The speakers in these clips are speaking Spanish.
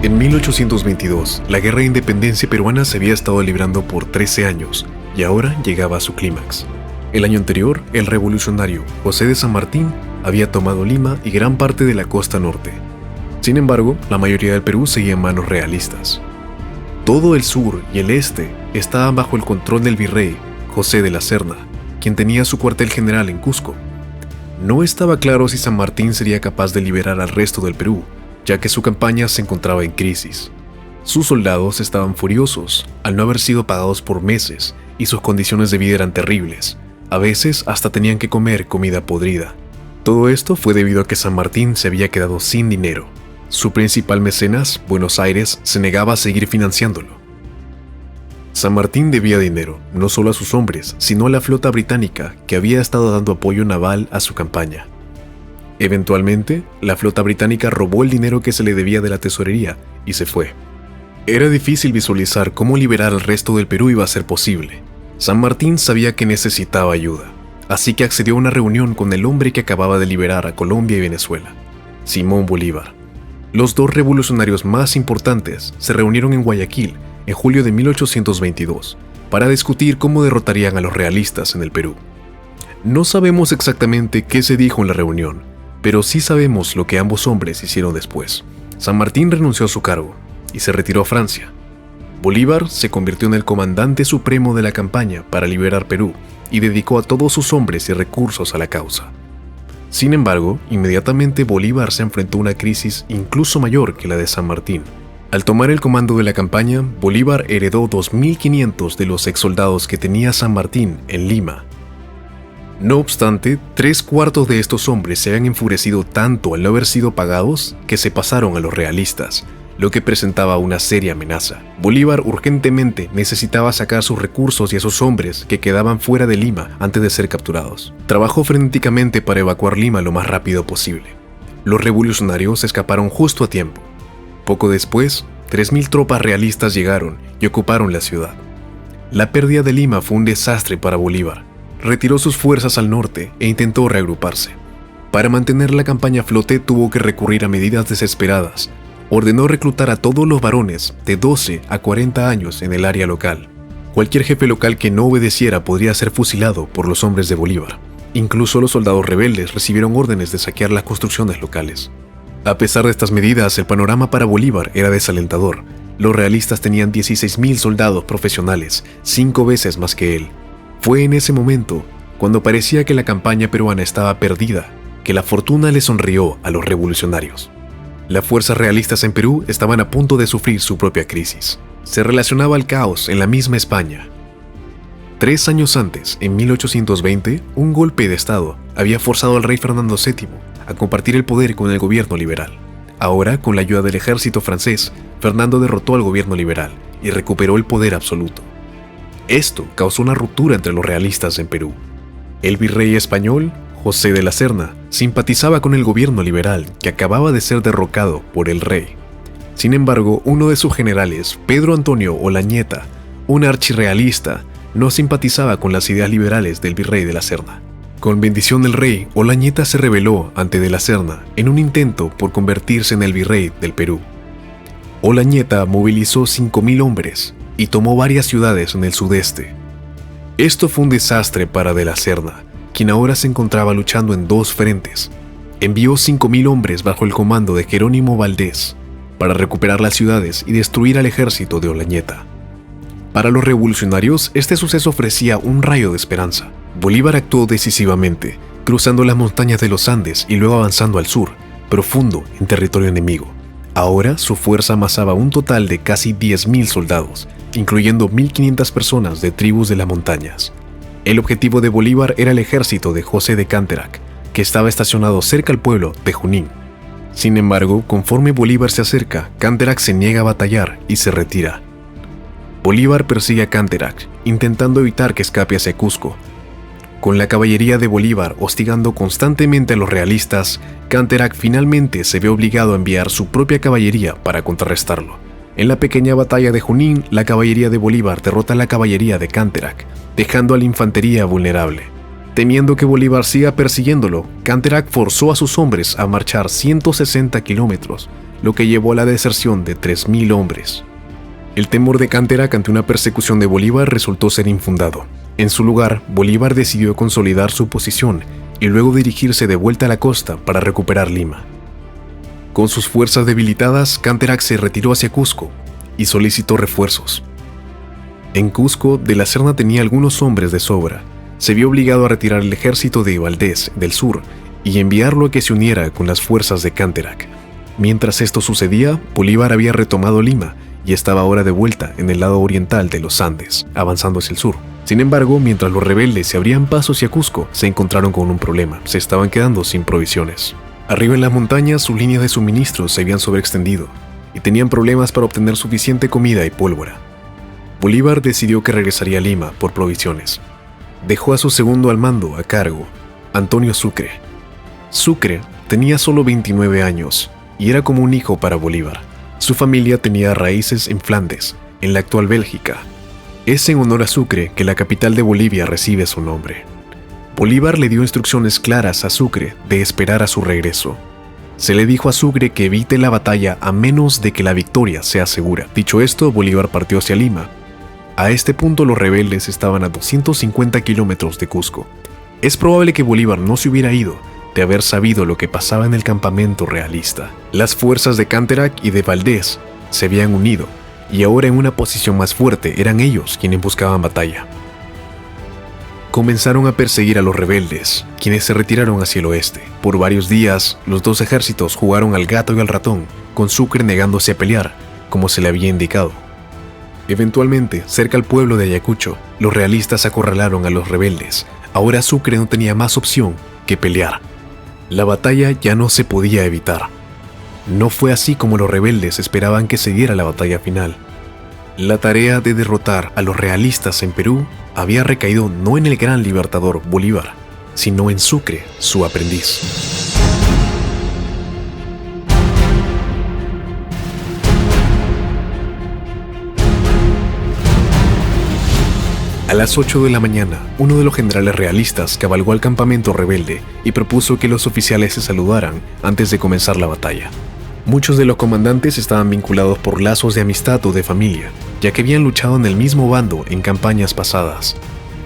En 1822, la Guerra de Independencia peruana se había estado librando por 13 años y ahora llegaba a su clímax. El año anterior, el revolucionario José de San Martín había tomado Lima y gran parte de la costa norte. Sin embargo, la mayoría del Perú seguía en manos realistas. Todo el sur y el este estaban bajo el control del virrey José de la Serna, quien tenía su cuartel general en Cusco. No estaba claro si San Martín sería capaz de liberar al resto del Perú, ya que su campaña se encontraba en crisis. Sus soldados estaban furiosos al no haber sido pagados por meses y sus condiciones de vida eran terribles. A veces hasta tenían que comer comida podrida. Todo esto fue debido a que San Martín se había quedado sin dinero. Su principal mecenas, Buenos Aires, se negaba a seguir financiándolo. San Martín debía dinero, no solo a sus hombres, sino a la flota británica que había estado dando apoyo naval a su campaña. Eventualmente, la flota británica robó el dinero que se le debía de la tesorería y se fue. Era difícil visualizar cómo liberar al resto del Perú iba a ser posible. San Martín sabía que necesitaba ayuda, así que accedió a una reunión con el hombre que acababa de liberar a Colombia y Venezuela, Simón Bolívar. Los dos revolucionarios más importantes se reunieron en Guayaquil en julio de 1822 para discutir cómo derrotarían a los realistas en el Perú. No sabemos exactamente qué se dijo en la reunión, pero sí sabemos lo que ambos hombres hicieron después. San Martín renunció a su cargo y se retiró a Francia. Bolívar se convirtió en el comandante supremo de la campaña para liberar Perú y dedicó a todos sus hombres y recursos a la causa. Sin embargo, inmediatamente Bolívar se enfrentó a una crisis incluso mayor que la de San Martín. Al tomar el comando de la campaña, Bolívar heredó 2.500 de los exsoldados que tenía San Martín en Lima. No obstante, 3/4 de estos hombres se habían enfurecido tanto al no haber sido pagados que se pasaron a los realistas, lo que presentaba una seria amenaza. Bolívar urgentemente necesitaba sacar sus recursos y a sus hombres que quedaban fuera de Lima antes de ser capturados. Trabajó frenéticamente para evacuar Lima lo más rápido posible. Los revolucionarios escaparon justo a tiempo. Poco después, 3.000 tropas realistas llegaron y ocuparon la ciudad. La pérdida de Lima fue un desastre para Bolívar. Retiró sus fuerzas al norte e intentó reagruparse. Para mantener la campaña a flote tuvo que recurrir a medidas desesperadas. Ordenó reclutar a todos los varones de 12 a 40 años en el área local. Cualquier jefe local que no obedeciera podría ser fusilado por los hombres de Bolívar. Incluso los soldados rebeldes recibieron órdenes de saquear las construcciones locales. A pesar de estas medidas, el panorama para Bolívar era desalentador. Los realistas tenían 16.000 soldados profesionales, 5 veces más que él. Fue en ese momento, cuando parecía que la campaña peruana estaba perdida, que la fortuna le sonrió a los revolucionarios. Las fuerzas realistas en Perú estaban a punto de sufrir su propia crisis. Se relacionaba al caos en la misma España. 3 años antes, en 1820, un golpe de Estado había forzado al rey Fernando VII a compartir el poder con el gobierno liberal. Ahora, con la ayuda del ejército francés, Fernando derrotó al gobierno liberal y recuperó el poder absoluto. Esto causó una ruptura entre los realistas en Perú. El virrey español, José de la Serna, simpatizaba con el gobierno liberal que acababa de ser derrocado por el rey. Sin embargo, uno de sus generales, Pedro Antonio Olañeta, un archirrealista, no simpatizaba con las ideas liberales del virrey de la Serna. Con bendición del rey, Olañeta se rebeló ante de la Serna en un intento por convertirse en el virrey del Perú. Olañeta movilizó 5.000 hombres y tomó varias ciudades en el sudeste. Esto fue un desastre para de la Serna, quien ahora se encontraba luchando en 2 frentes. Envió 5.000 hombres bajo el comando de Jerónimo Valdés para recuperar las ciudades y destruir al ejército de Olañeta. Para los revolucionarios, este suceso ofrecía un rayo de esperanza. Bolívar actuó decisivamente, cruzando las montañas de los Andes y luego avanzando al sur, profundo en territorio enemigo. Ahora su fuerza amasaba un total de casi 10.000 soldados, incluyendo 1.500 personas de tribus de las montañas. El objetivo de Bolívar era el ejército de José de Canterac, que estaba estacionado cerca al pueblo de Junín. Sin embargo, conforme Bolívar se acerca, Canterac se niega a batallar y se retira. Bolívar persigue a Canterac, intentando evitar que escape hacia Cusco. Con la caballería de Bolívar hostigando constantemente a los realistas, Canterac finalmente se ve obligado a enviar su propia caballería para contrarrestarlo. En la pequeña batalla de Junín, la caballería de Bolívar derrota a la caballería de Canterac, dejando a la infantería vulnerable. Temiendo que Bolívar siga persiguiéndolo, Canterac forzó a sus hombres a marchar 160 kilómetros, lo que llevó a la deserción de 3.000 hombres. El temor de Canterac ante una persecución de Bolívar resultó ser infundado. En su lugar, Bolívar decidió consolidar su posición y luego dirigirse de vuelta a la costa para recuperar Lima. Con sus fuerzas debilitadas, Canterac se retiró hacia Cusco y solicitó refuerzos. En Cusco, De la Serna tenía algunos hombres de sobra. Se vio obligado a retirar el ejército de Valdés del sur y enviarlo a que se uniera con las fuerzas de Canterac. Mientras esto sucedía, Bolívar había retomado Lima y estaba ahora de vuelta en el lado oriental de los Andes, avanzando hacia el sur. Sin embargo, mientras los rebeldes se abrían paso hacia Cusco, se encontraron con un problema: se estaban quedando sin provisiones. Arriba en las montañas, sus líneas de suministros se habían sobreextendido y tenían problemas para obtener suficiente comida y pólvora. Bolívar decidió que regresaría a Lima por provisiones. Dejó a su segundo al mando a cargo, Antonio Sucre. Sucre tenía solo 29 años y era como un hijo para Bolívar. Su familia tenía raíces en Flandes, en la actual Bélgica. Es en honor a Sucre que la capital de Bolivia recibe su nombre. Bolívar le dio instrucciones claras a Sucre de esperar a su regreso. Se le dijo a Sucre que evite la batalla a menos de que la victoria sea segura. Dicho esto, Bolívar partió hacia Lima. A este punto los rebeldes estaban a 250 kilómetros de Cusco. Es probable que Bolívar no se hubiera ido de haber sabido lo que pasaba en el campamento realista. Las fuerzas de Canterac y de Valdés se habían unido, y ahora en una posición más fuerte eran ellos quienes buscaban batalla. Comenzaron a perseguir a los rebeldes, quienes se retiraron hacia el oeste. Por varios días, los dos ejércitos jugaron al gato y al ratón, con Sucre negándose a pelear, como se le había indicado. Eventualmente, cerca al pueblo de Ayacucho, los realistas acorralaron a los rebeldes. Ahora Sucre no tenía más opción que pelear. La batalla ya no se podía evitar. No fue así como los rebeldes esperaban que se diera la batalla final. La tarea de derrotar a los realistas en Perú había recaído no en el gran libertador Bolívar, sino en Sucre, su aprendiz. A las 8 de la mañana, uno de los generales realistas cabalgó al campamento rebelde y propuso que los oficiales se saludaran antes de comenzar la batalla. Muchos de los comandantes estaban vinculados por lazos de amistad o de familia, ya que habían luchado en el mismo bando en campañas pasadas.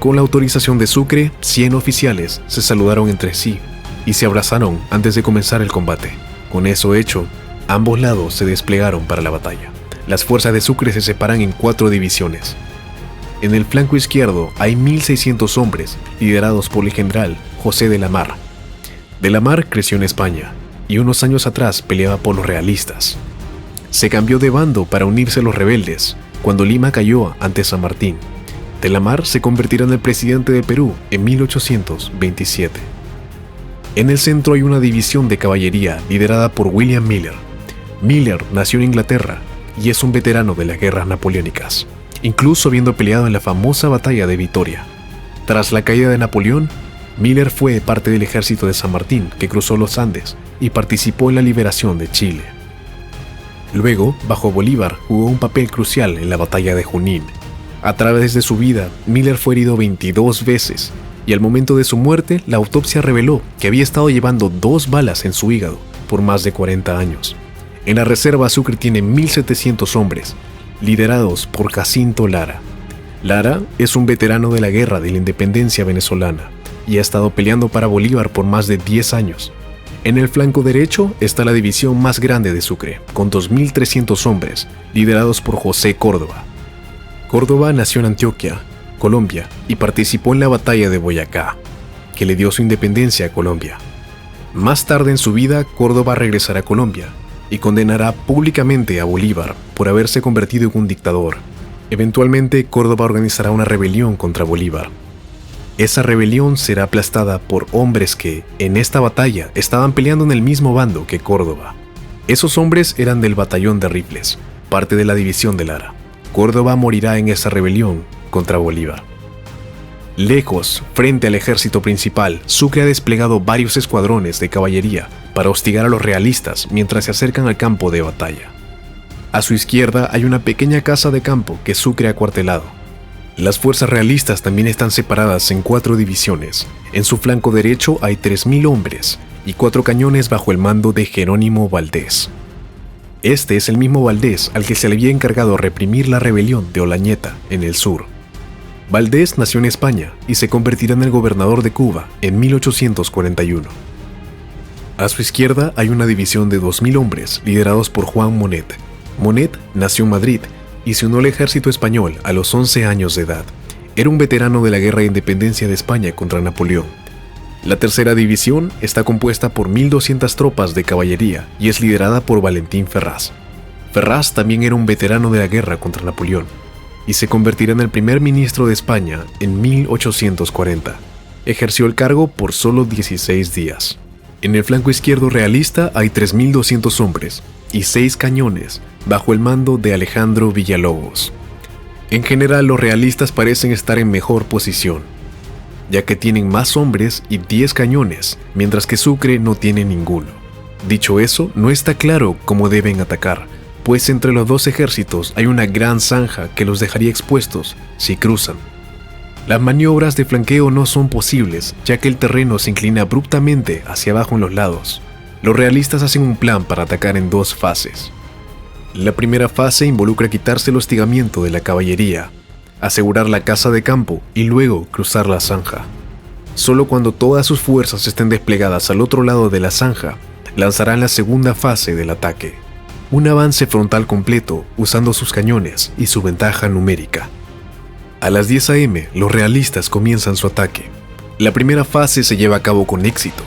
Con la autorización de Sucre, 100 oficiales se saludaron entre sí y se abrazaron antes de comenzar el combate. Con eso hecho, ambos lados se desplegaron para la batalla. Las fuerzas de Sucre se separan en 4 divisiones. En el flanco izquierdo hay 1.600 hombres, liderados por el general José de la Mar. De la Mar creció en España, y unos años atrás peleaba por los realistas. Se cambió de bando para unirse a los rebeldes, cuando Lima cayó ante San Martín. De la Mar se convertirá en el presidente de Perú en 1827. En el centro hay una división de caballería liderada por William Miller. Miller nació en Inglaterra y es un veterano de las guerras napoleónicas, incluso habiendo peleado en la famosa batalla de Vitoria. Tras la caída de Napoleón, Miller fue parte del ejército de San Martín que cruzó los Andes y participó en la liberación de Chile. Luego, bajo Bolívar, jugó un papel crucial en la batalla de Junín. A través de su vida, Miller fue herido 22 veces y al momento de su muerte, la autopsia reveló que había estado llevando 2 balas en su hígado por más de 40 años. En la reserva, Sucre tiene 1.700 hombres, liderados por Jacinto Lara. Lara es un veterano de la guerra de la independencia venezolana y ha estado peleando para Bolívar por más de 10 años. En el flanco derecho está la división más grande de Sucre, con 2.300 hombres, liderados por José Córdoba. Córdoba nació en Antioquia, Colombia, y participó en la batalla de Boyacá, que le dio su independencia a Colombia. Más tarde en su vida, Córdoba regresará a Colombia y condenará públicamente a Bolívar por haberse convertido en un dictador. Eventualmente, Córdoba organizará una rebelión contra Bolívar. Esa rebelión será aplastada por hombres que, en esta batalla, estaban peleando en el mismo bando que Córdoba. Esos hombres eran del batallón de rifles, parte de la división de Lara. Córdoba morirá en esa rebelión contra Bolívar. Lejos, frente al ejército principal, Sucre ha desplegado varios escuadrones de caballería para hostigar a los realistas mientras se acercan al campo de batalla. A su izquierda hay una pequeña casa de campo que Sucre ha acuartelado. Las fuerzas realistas también están separadas en 4 divisiones. En su flanco derecho hay 3.000 hombres y 4 cañones bajo el mando de Jerónimo Valdés. Este es el mismo Valdés al que se le había encargado reprimir la rebelión de Olañeta en el sur. Valdés nació en España y se convertirá en el gobernador de Cuba en 1841. A su izquierda hay una división de 2.000 hombres liderados por Juan Monet. Monet nació en Madrid y se unió al ejército español a los 11 años de edad. Era un veterano de la Guerra de Independencia de España contra Napoleón. La tercera división está compuesta por 1.200 tropas de caballería y es liderada por Valentín Ferraz. Ferraz también era un veterano de la guerra contra Napoleón y se convertirá en el primer ministro de España en 1840. Ejerció el cargo por solo 16 días. En el flanco izquierdo realista hay 3.200 hombres y 6 cañones bajo el mando de Alejandro Villalobos. En general, los realistas parecen estar en mejor posición, ya que tienen más hombres y 10 cañones, mientras que Sucre no tiene ninguno. Dicho eso, no está claro cómo deben atacar, pues entre los dos ejércitos hay una gran zanja que los dejaría expuestos si cruzan. Las maniobras de flanqueo no son posibles, ya que el terreno se inclina abruptamente hacia abajo en los lados. Los realistas hacen un plan para atacar en 2 fases. La primera fase involucra quitarse el hostigamiento de la caballería, asegurar la casa de campo y luego cruzar la zanja. Solo cuando todas sus fuerzas estén desplegadas al otro lado de la zanja, lanzarán la segunda fase del ataque. Un avance frontal completo usando sus cañones y su ventaja numérica. A las 10 a.m., los realistas comienzan su ataque. La primera fase se lleva a cabo con éxito.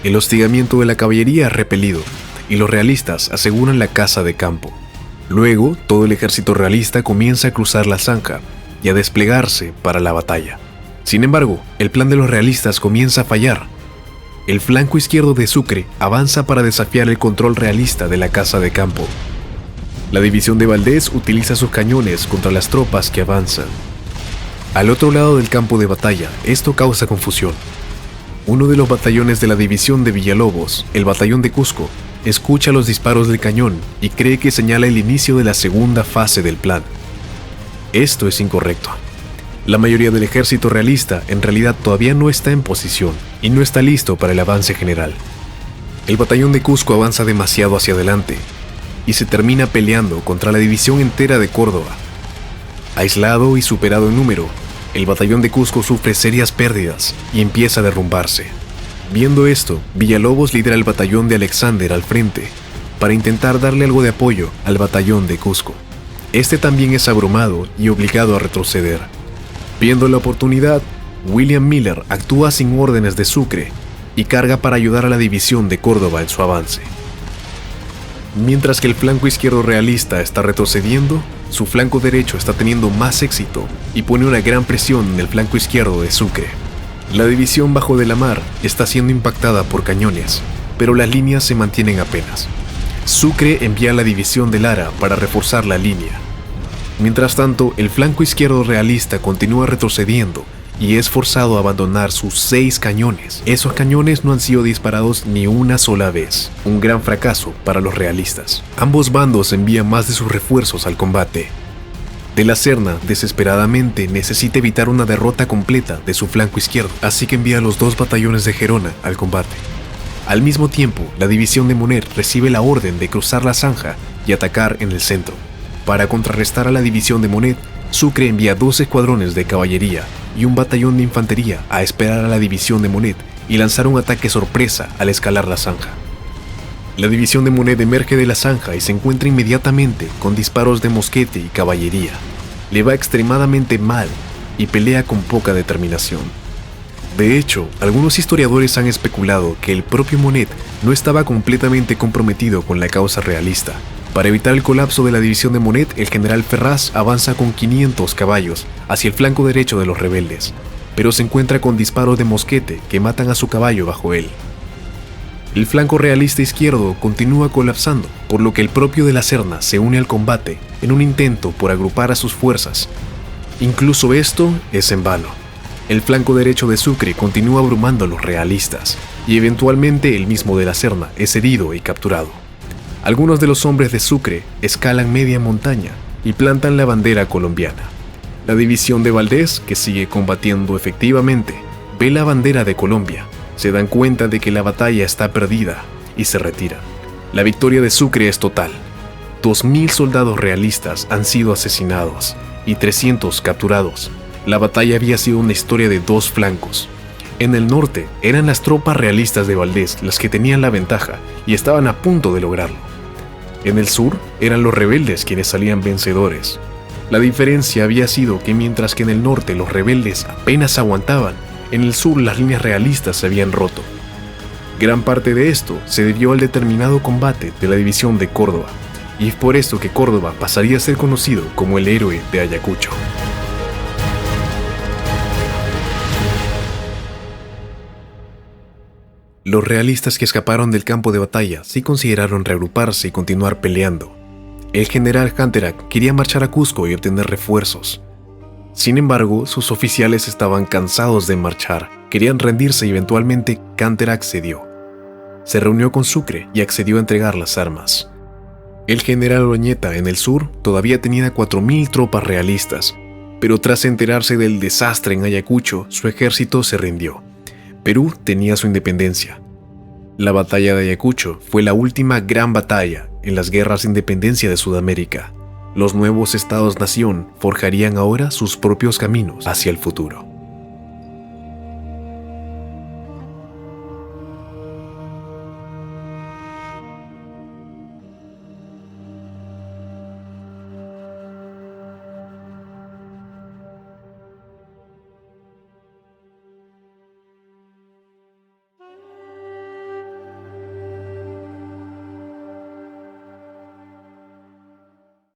El hostigamiento de la caballería es repelido y los realistas aseguran la casa de campo. Luego, todo el ejército realista comienza a cruzar la zanja y a desplegarse para la batalla. Sin embargo, el plan de los realistas comienza a fallar. El flanco izquierdo de Sucre avanza para desafiar el control realista de la casa de campo. La división de Valdés utiliza sus cañones contra las tropas que avanzan. Al otro lado del campo de batalla, esto causa confusión. Uno de los batallones de la división de Villalobos, el batallón de Cusco, escucha los disparos del cañón y cree que señala el inicio de la segunda fase del plan. Esto es incorrecto. La mayoría del ejército realista en realidad todavía no está en posición y no está listo para el avance general. El batallón de Cusco avanza demasiado hacia adelante y se termina peleando contra la división entera de Córdoba. Aislado y superado en número, el batallón de Cusco sufre serias pérdidas y empieza a derrumbarse. Viendo esto, Villalobos lidera el batallón de Alexander al frente para intentar darle algo de apoyo al batallón de Cusco. Este también es abrumado y obligado a retroceder. Viendo la oportunidad, William Miller actúa sin órdenes de Sucre y carga para ayudar a la división de Córdoba en su avance. Mientras que el flanco izquierdo realista está retrocediendo, su flanco derecho está teniendo más éxito y pone una gran presión en el flanco izquierdo de Sucre. La división bajo de la mar está siendo impactada por cañones, pero las líneas se mantienen apenas. Sucre envía a la división de Lara para reforzar la línea. Mientras tanto, el flanco izquierdo realista continúa retrocediendo y es forzado a abandonar sus 6 cañones. Esos cañones no han sido disparados ni una sola vez, un gran fracaso para los realistas. Ambos bandos envían más de sus refuerzos al combate. De la Serna, desesperadamente, necesita evitar una derrota completa de su flanco izquierdo, así que envía a los 2 batallones de Gerona al combate. Al mismo tiempo, la división de Monet recibe la orden de cruzar la zanja y atacar en el centro. Para contrarrestar a la división de Monet, Sucre envía 2 escuadrones de caballería y un batallón de infantería a esperar a la división de Monet y lanzar un ataque sorpresa al escalar la zanja. La división de Monet emerge de la zanja y se encuentra inmediatamente con disparos de mosquete y caballería. Le va extremadamente mal y pelea con poca determinación. De hecho, algunos historiadores han especulado que el propio Monet no estaba completamente comprometido con la causa realista. Para evitar el colapso de la división de Monet, el general Ferraz avanza con 500 caballos hacia el flanco derecho de los rebeldes, pero se encuentra con disparos de mosquete que matan a su caballo bajo él. El flanco realista izquierdo continúa colapsando, por lo que el propio de la Serna se une al combate en un intento por agrupar a sus fuerzas. Incluso esto es en vano. El flanco derecho de Sucre continúa abrumando a los realistas, y eventualmente el mismo de la Serna es herido y capturado. Algunos de los hombres de Sucre escalan media montaña y plantan la bandera colombiana. La división de Valdés, que sigue combatiendo efectivamente, ve la bandera de Colombia, se dan cuenta de que la batalla está perdida y se retiran. La victoria de Sucre es total. 2.000 soldados realistas han sido asesinados y 300 capturados. La batalla había sido una historia de dos flancos. En el norte eran las tropas realistas de Valdés las que tenían la ventaja y estaban a punto de lograrlo. En el sur eran los rebeldes quienes salían vencedores. La diferencia había sido que mientras que en el norte los rebeldes apenas aguantaban, en el sur las líneas realistas se habían roto. Gran parte de esto se debió al determinado combate de la división de Córdoba, y es por esto que Córdoba pasaría a ser conocido como el héroe de Ayacucho. Los realistas que escaparon del campo de batalla sí consideraron reagruparse y continuar peleando. El general Canterac quería marchar a Cusco y obtener refuerzos. Sin embargo, sus oficiales estaban cansados de marchar, querían rendirse y eventualmente Canterac cedió. Se reunió con Sucre y accedió a entregar las armas. El general Oñeta en el sur todavía tenía 4.000 tropas realistas, pero tras enterarse del desastre en Ayacucho, su ejército se rindió. Perú tenía su independencia. La batalla de Ayacucho fue la última gran batalla en las guerras de independencia de Sudamérica. Los nuevos estados-nación forjarían ahora sus propios caminos hacia el futuro.